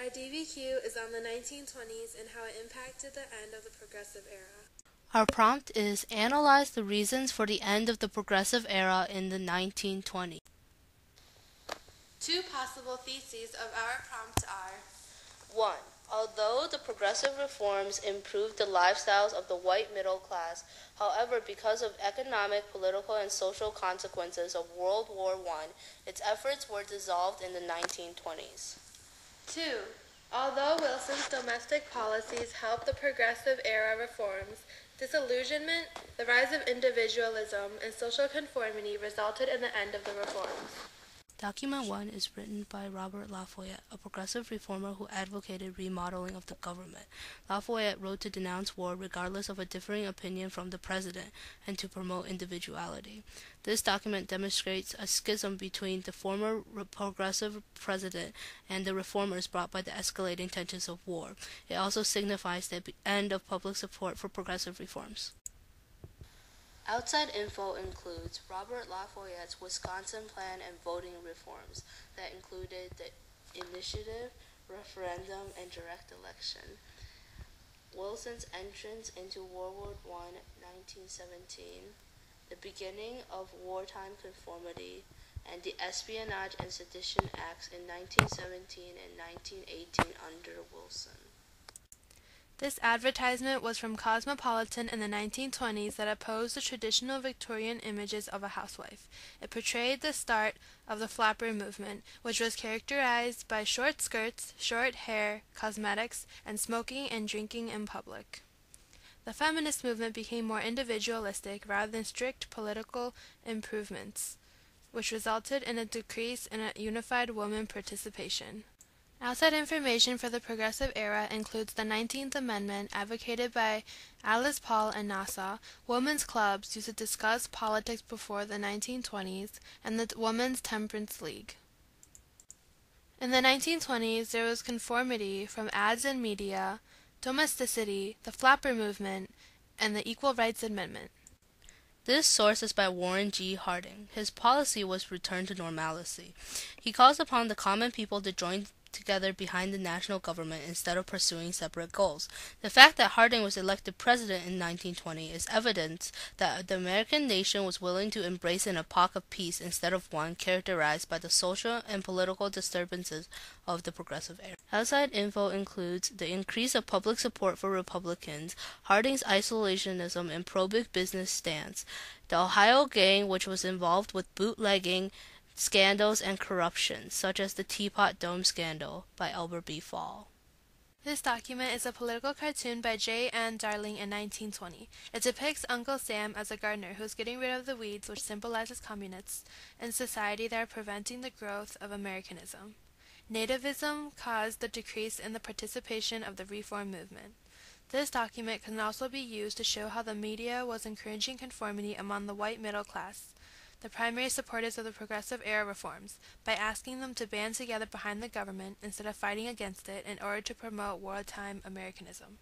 Our DBQ is on the 1920s and how it impacted the end of the Progressive Era. Our prompt is analyze the reasons for the end of the Progressive Era in the 1920s. Two possible theses of our prompt are: 1. Although the progressive reforms improved the lifestyles of the white middle class, however, because of economic, political, and social consequences of World War I, its efforts were dissolved in the 1920s. 2. Although Wilson's domestic policies helped the Progressive Era reforms, disillusionment, the rise of individualism, and social conformity resulted in the end of the reforms. Document 1 is written by Robert Lafayette, a progressive reformer who advocated remodeling of the government. Lafayette wrote to denounce war regardless of a differing opinion from the president and to promote individuality. This document demonstrates a schism between the former progressive president and the reformers brought by the escalating tensions of war. It also signifies the end of public support for progressive reforms. Outside info includes Robert Lafayette's Wisconsin Plan and voting reforms that included the initiative, referendum, and direct election. Wilson's entrance into World War I, 1917, the beginning of wartime conformity, and the Espionage and Sedition Acts in 1917 and 1918 under Wilson. This advertisement was from Cosmopolitan in the 1920s that opposed the traditional Victorian images of a housewife. It portrayed the start of the flapper movement, which was characterized by short skirts, short hair, cosmetics, and smoking and drinking in public. The feminist movement became more individualistic rather than strict political improvements, which resulted in a decrease in a unified woman participation. Outside information for the Progressive Era includes the 19th Amendment advocated by Alice Paul and Nassau, women's clubs used to discuss politics before the 1920s, and the Women's Temperance League. In the 1920s, there was conformity from ads in media, domesticity, the flapper movement, and the Equal Rights Amendment. This source is by Warren G. Harding. His policy was return to normalcy. He calls upon the common people to join together behind the national government instead of pursuing separate goals. The fact that Harding was elected president in 1920 is evidence that the American nation was willing to embrace an epoch of peace instead of one characterized by the social and political disturbances of the progressive era. Outside info includes the increase of public support for Republicans, Harding's isolationism and pro-big business stance, the Ohio gang which was involved with bootlegging, scandals and corruption, such as the Teapot Dome scandal by Albert B. Fall. This document is a political cartoon by J. Ann Darling in 1920. It depicts Uncle Sam as a gardener who is getting rid of the weeds, which symbolizes communists in society that are preventing the growth of Americanism. Nativism caused the decrease in the participation of the reform movement. This document can also be used to show how the media was encouraging conformity among the white middle class, the primary supporters of the Progressive Era reforms, by asking them to band together behind the government instead of fighting against it in order to promote wartime Americanism.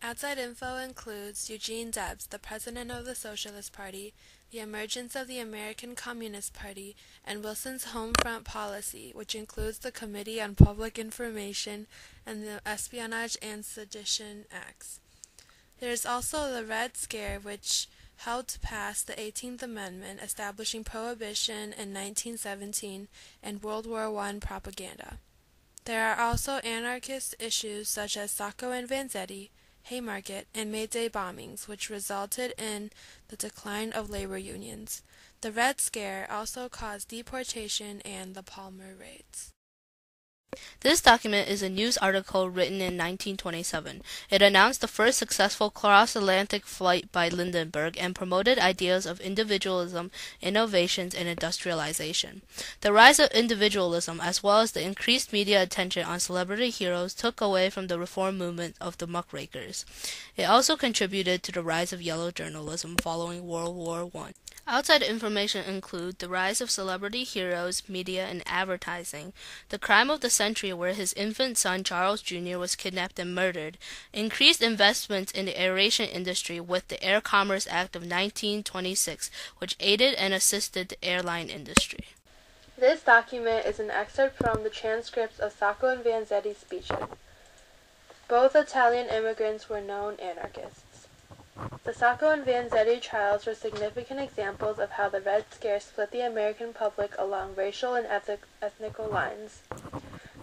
Outside info includes Eugene Debs, the president of the Socialist Party, the emergence of the American Communist Party, and Wilson's Home Front policy, which includes the Committee on Public Information and the Espionage and Sedition Acts. There is also the Red Scare, which helped pass the 18th Amendment, establishing prohibition in 1917 and World War I propaganda. There are also anarchist issues such as Sacco and Vanzetti, Haymarket, and May Day bombings, which resulted in the decline of labor unions. The Red Scare also caused deportation and the Palmer raids. This document is a news article written in 1927. It announced the first successful cross-Atlantic flight by Lindenberg and promoted ideas of individualism, innovations, and industrialization. The rise of individualism, as well as the increased media attention on celebrity heroes, took away from the reform movement of the muckrakers. It also contributed to the rise of yellow journalism following World War I. Outside information include the rise of celebrity heroes, media, and advertising, the crime of the century where his infant son Charles Jr. was kidnapped and murdered, increased investments in the aviation industry with the Air Commerce Act of 1926, which aided and assisted the airline industry. This document is an excerpt from the transcripts of Sacco and Vanzetti's speeches. Both Italian immigrants were known anarchists. The Sacco and Vanzetti trials were significant examples of how the Red Scare split the American public along racial and ethnical lines.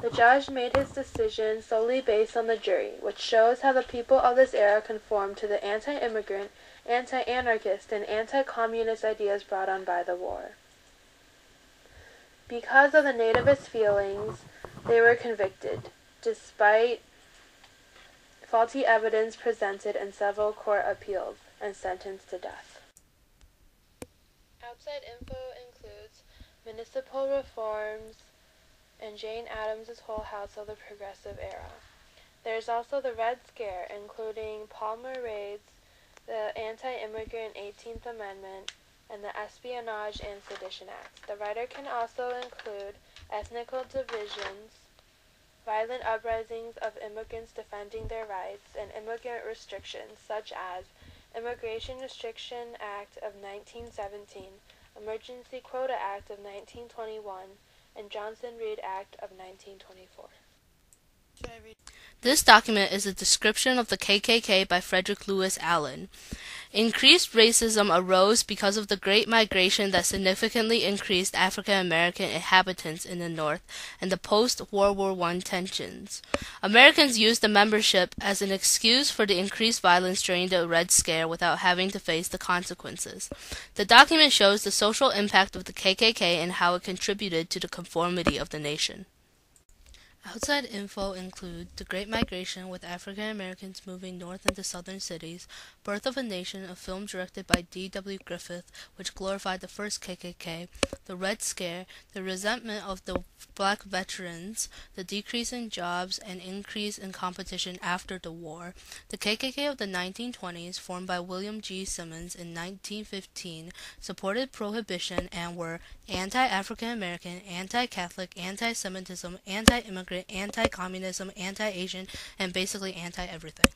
The judge made his decision solely based on the jury, which shows how the people of this era conformed to the anti-immigrant, anti-anarchist, and anti-communist ideas brought on by the war. Because of the nativist feelings, they were convicted, despite faulty evidence presented in several court appeals, and sentenced to death. Outside info includes municipal reforms and Jane Addams' Whole House of the Progressive Era. There's also the Red Scare, including Palmer raids, the Anti-Immigrant 18th Amendment, and the Espionage and Sedition Acts. The writer can also include ethnical divisions, violent uprisings of immigrants defending their rights, and immigrant restrictions such as Immigration Restriction Act of 1917, Emergency Quota Act of 1921, and Johnson-Reed Act of 1924. This document is a description of the KKK by Frederick Lewis Allen. Increased racism arose because of the Great Migration that significantly increased African American inhabitants in the North and the post-World War I tensions. Americans used the membership as an excuse for the increased violence during the Red Scare without having to face the consequences. The document shows the social impact of the KKK and how it contributed to the conformity of the nation. Outside info include the Great Migration with African Americans moving north into southern cities, Birth of a Nation, a film directed by D.W. Griffith, which glorified the first KKK, the Red Scare, the resentment of the black veterans, the decrease in jobs and increase in competition after the war, the KKK of the 1920s, formed by William G. Simmons in 1915, supported prohibition and were anti-African American, anti-Catholic, anti-Semitism, anti-immigrant, anti-communism, anti-Asian, and basically anti-everything.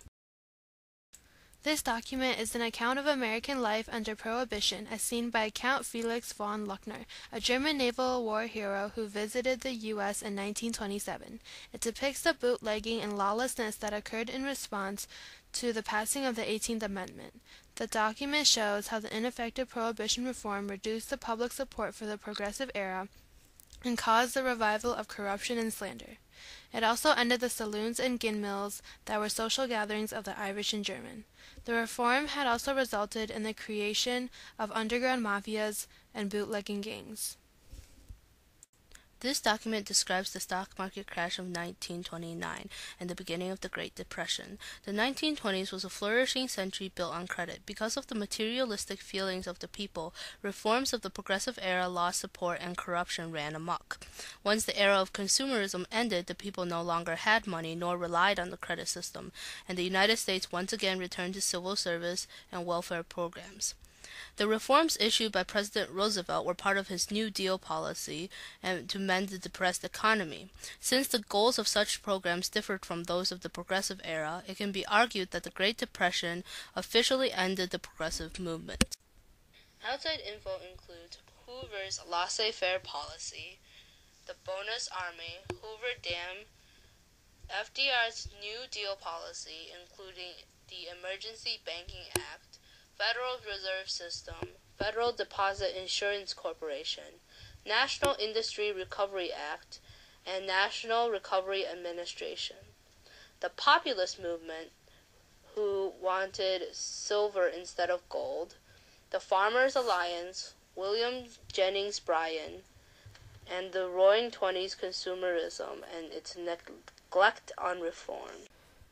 This document is an account of American life under Prohibition as seen by Count Felix von Luckner, a German naval war hero who visited the U.S. in 1927. It depicts the bootlegging and lawlessness that occurred in response to the passing of the 18th Amendment. The document shows how the ineffective Prohibition reform reduced the public support for the Progressive Era and caused the revival of corruption and slander. It also ended the saloons and gin mills that were social gatherings of the Irish and German. The reform had also resulted in the creation of underground mafias and bootlegging gangs. This document describes the stock market crash of 1929 and the beginning of the Great Depression. The 1920s was a flourishing century built on credit. Because of the materialistic feelings of the people, reforms of the Progressive Era lost support and corruption ran amok. Once the era of consumerism ended, the people no longer had money nor relied on the credit system, and the United States once again returned to civil service and welfare programs. The reforms issued by President Roosevelt were part of his New Deal policy and to mend the depressed economy. Since the goals of such programs differed from those of the Progressive Era, it can be argued that the Great Depression officially ended the progressive movement. Outside info includes Hoover's laissez-faire policy, the bonus army, Hoover Dam, FDR's New Deal policy, including the Emergency Banking Act, Federal Reserve System, Federal Deposit Insurance Corporation, National Industry Recovery Act, and National Recovery Administration. The populist movement, who wanted silver instead of gold, the Farmers Alliance, William Jennings Bryan, and the Roaring Twenties consumerism and its neglect on reform.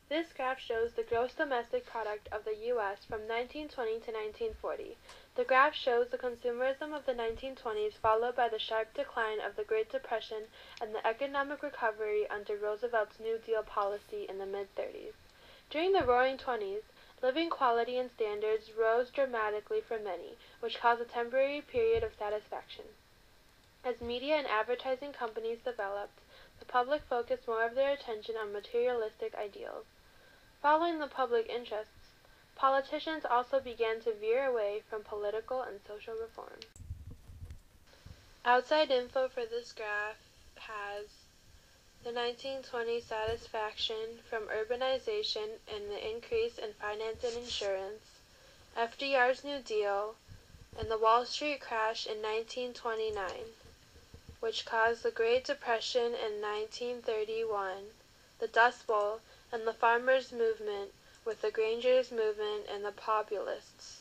This graph shows the gross domestic product of the U.S. from 1920 to 1940. The graph shows the consumerism of the 1920s followed by the sharp decline of the Great Depression and the economic recovery under Roosevelt's New Deal policy in the mid-30s. During the Roaring Twenties, living quality and standards rose dramatically for many, which caused a temporary period of satisfaction. As media and advertising companies developed, the public focused more of their attention on materialistic ideals. Following the public interests, politicians also began to veer away from political and social reform. Outside info for this graph has the 1920 satisfaction from urbanization and the increase in finance and insurance, FDR's New Deal, and the Wall Street crash in 1929, which caused the Great Depression in 1931, the Dust Bowl, and the Farmers' Movement with the Grangers' Movement and the Populists.